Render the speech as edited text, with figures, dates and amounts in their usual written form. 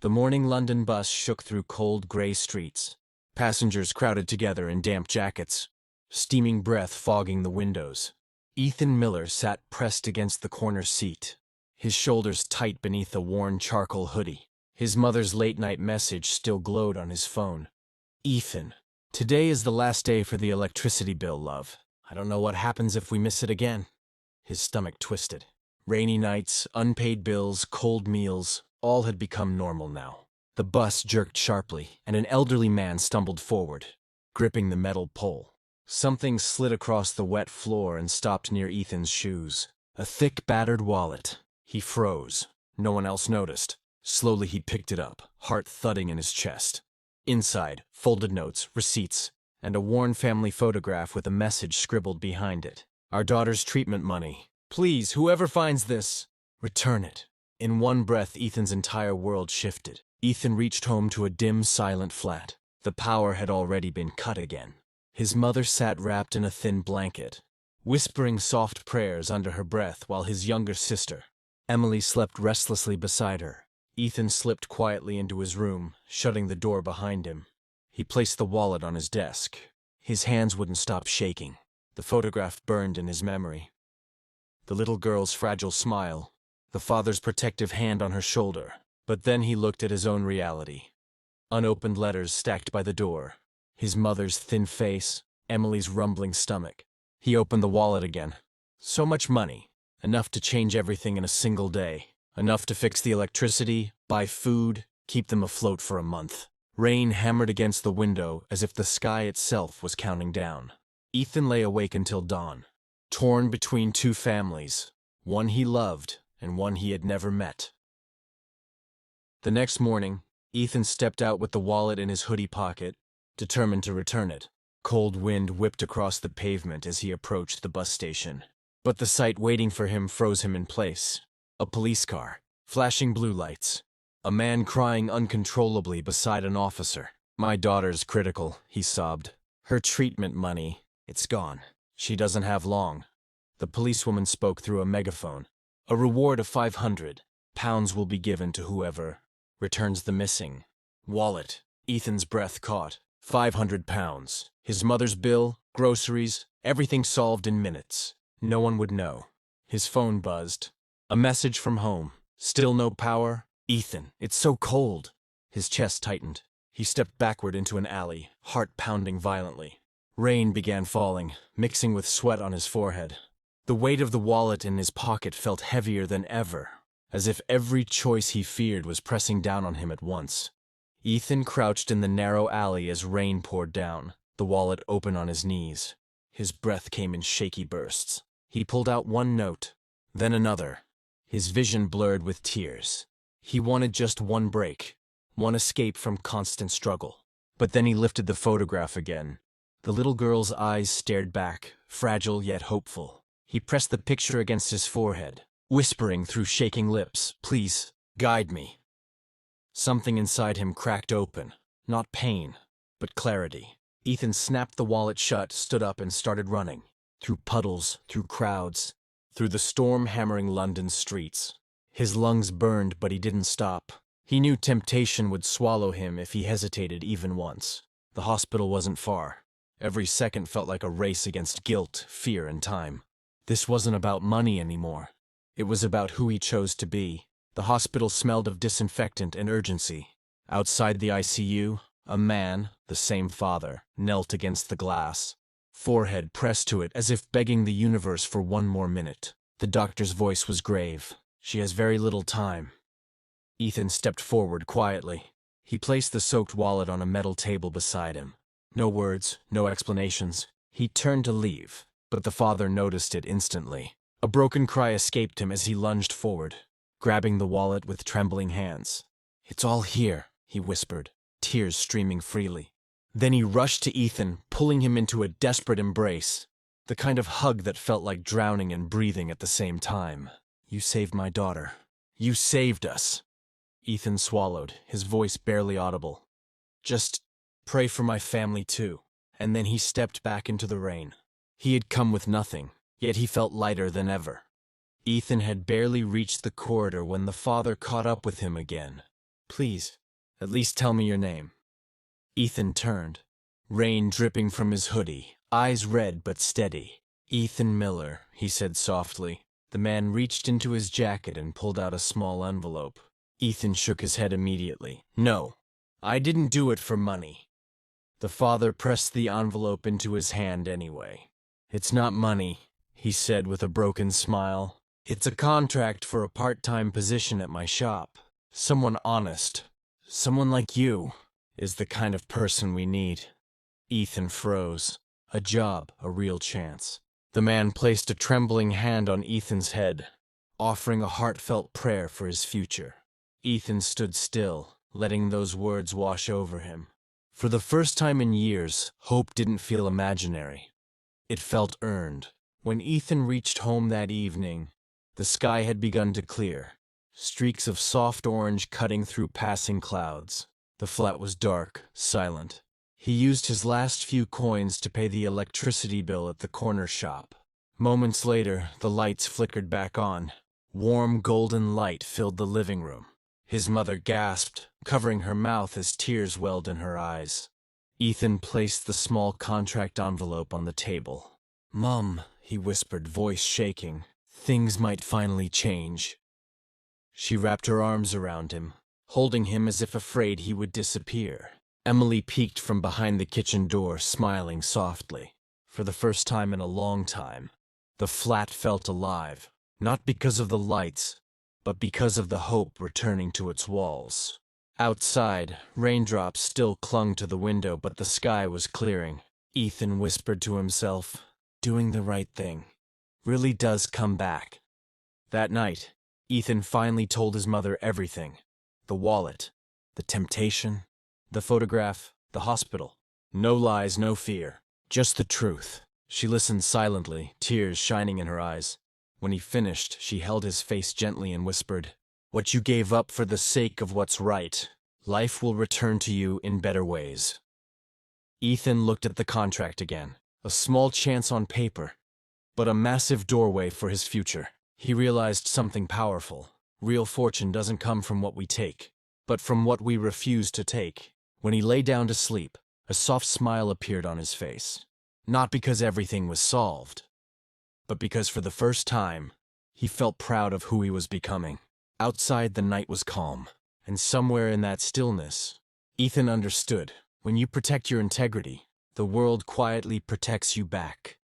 The morning London bus shook through cold grey streets. Passengers crowded together in damp jackets, steaming breath fogging the windows. Ethan Miller sat pressed against the corner seat, his shoulders tight beneath a worn charcoal hoodie. His mother's late-night message still glowed on his phone. Ethan, today is the last day for the electricity bill, love. I don't know what happens if we miss it again. His stomach twisted. Rainy nights, unpaid bills, cold meals, all had become normal now. The bus jerked sharply, and an elderly man stumbled forward, gripping the metal pole. Something slid across the wet floor and stopped near Ethan's shoes. A thick, battered wallet. He froze. No one else noticed. Slowly he picked it up, heart thudding in his chest. Inside, folded notes, receipts, and a worn family photograph with a message scribbled behind it. Our daughter's treatment money. Please, whoever finds this, return it. In one breath, Ethan's entire world shifted. Ethan reached home to a dim, silent flat. The power had already been cut again. His mother sat wrapped in a thin blanket, whispering soft prayers under her breath while his younger sister, Emily, slept restlessly beside her. Ethan slipped quietly into his room, shutting the door behind him. He placed the wallet on his desk. His hands wouldn't stop shaking. The photograph burned in his memory. The little girl's fragile smile, the father's protective hand on her shoulder. But then he looked at his own reality. Unopened letters stacked by the door. His mother's thin face, Emily's rumbling stomach. He opened the wallet again. So much money. Enough to change everything in a single day. Enough to fix the electricity, buy food, keep them afloat for a month. Rain hammered against the window as if the sky itself was counting down. Ethan lay awake until dawn, torn between two families, one he loved and one he had never met. The next morning, Ethan stepped out with the wallet in his hoodie pocket, determined to return it. Cold wind whipped across the pavement as he approached the bus station. But the sight waiting for him froze him in place. A police car, flashing blue lights. A man crying uncontrollably beside an officer. "My daughter's critical," he sobbed. "Her treatment money, it's gone. She doesn't have long." The policewoman spoke through a megaphone. "A reward of £500 will be given to whoever returns the missing wallet." Ethan's breath caught. £500. His mother's bill, groceries, everything solved in minutes. No one would know. His phone buzzed. A message from home. Still no power? "Ethan, it's so cold." His chest tightened. He stepped backward into an alley, heart pounding violently. Rain began falling, mixing with sweat on his forehead. The weight of the wallet in his pocket felt heavier than ever, as if every choice he feared was pressing down on him at once. Ethan crouched in the narrow alley as rain poured down, the wallet open on his knees. His breath came in shaky bursts. He pulled out one note, then another. His vision blurred with tears. He wanted just one break, one escape from constant struggle. But then he lifted the photograph again. The little girl's eyes stared back, fragile yet hopeful. He pressed the picture against his forehead, whispering through shaking lips, "Please, guide me." Something inside him cracked open. Not pain, but clarity. Ethan snapped the wallet shut, stood up, and started running. Through puddles, through crowds, through the storm-hammering London streets. His lungs burned, but he didn't stop. He knew temptation would swallow him if he hesitated even once. The hospital wasn't far. Every second felt like a race against guilt, fear, and time. This wasn't about money anymore. It was about who he chose to be. The hospital smelled of disinfectant and urgency. Outside the ICU, a man, the same father, knelt against the glass, forehead pressed to it as if begging the universe for one more minute. The doctor's voice was grave. "She has very little time." Ethan stepped forward quietly. He placed the soaked wallet on a metal table beside him. No words, no explanations. He turned to leave, but the father noticed it instantly. A broken cry escaped him as he lunged forward, grabbing the wallet with trembling hands. "It's all here," he whispered, tears streaming freely. Then he rushed to Ethan, pulling him into a desperate embrace, the kind of hug that felt like drowning and breathing at the same time. "You saved my daughter. You saved us." Ethan swallowed, his voice barely audible. "Just pray for my family too." And then he stepped back into the rain. He had come with nothing, yet he felt lighter than ever. Ethan had barely reached the corridor when the father caught up with him again. Please, at least tell me your name. Ethan turned, rain dripping from his hoodie, eyes red but steady. Ethan Miller, he said softly. The man reached into his jacket and pulled out a small envelope. Ethan shook his head immediately. No, I didn't do it for money. The father pressed the envelope into his hand anyway. It's not money, he said with a broken smile. It's a contract for a part-time position at my shop. Someone honest, someone like you, is the kind of person we need. Ethan froze. A job, a real chance. The man placed a trembling hand on Ethan's head, offering a heartfelt prayer for his future. Ethan stood still, letting those words wash over him. For the first time in years, hope didn't feel imaginary. It felt earned. When Ethan reached home that evening, the sky had begun to clear, streaks of soft orange cutting through passing clouds. The flat was dark, silent. He used his last few coins to pay the electricity bill at the corner shop. Moments later, the lights flickered back on. Warm golden light filled the living room. His mother gasped, covering her mouth as tears welled in her eyes. Ethan placed the small contract envelope on the table. "Mom," he whispered, voice shaking, "things might finally change." She wrapped her arms around him, holding him as if afraid he would disappear. Emily peeked from behind the kitchen door, smiling softly. For the first time in a long time, the flat felt alive, not because of the lights, but because of the hope returning to its walls. Outside, raindrops still clung to the window, but the sky was clearing. Ethan whispered to himself, "Doing the right thing really does come back." That night, Ethan finally told his mother everything. The wallet, the temptation, the photograph, the hospital. No lies, no fear, just the truth. She listened silently, tears shining in her eyes. When he finished, she held his face gently and whispered, "What you gave up for the sake of what's right, life will return to you in better ways." Ethan looked at the contract again. A small chance on paper, but a massive doorway for his future. He realized something powerful. Real fortune doesn't come from what we take, but from what we refuse to take. When he lay down to sleep, a soft smile appeared on his face. Not because everything was solved, but because for the first time, he felt proud of who he was becoming. Outside, the night was calm, and somewhere in that stillness, Ethan understood, when you protect your integrity, the world quietly protects you back.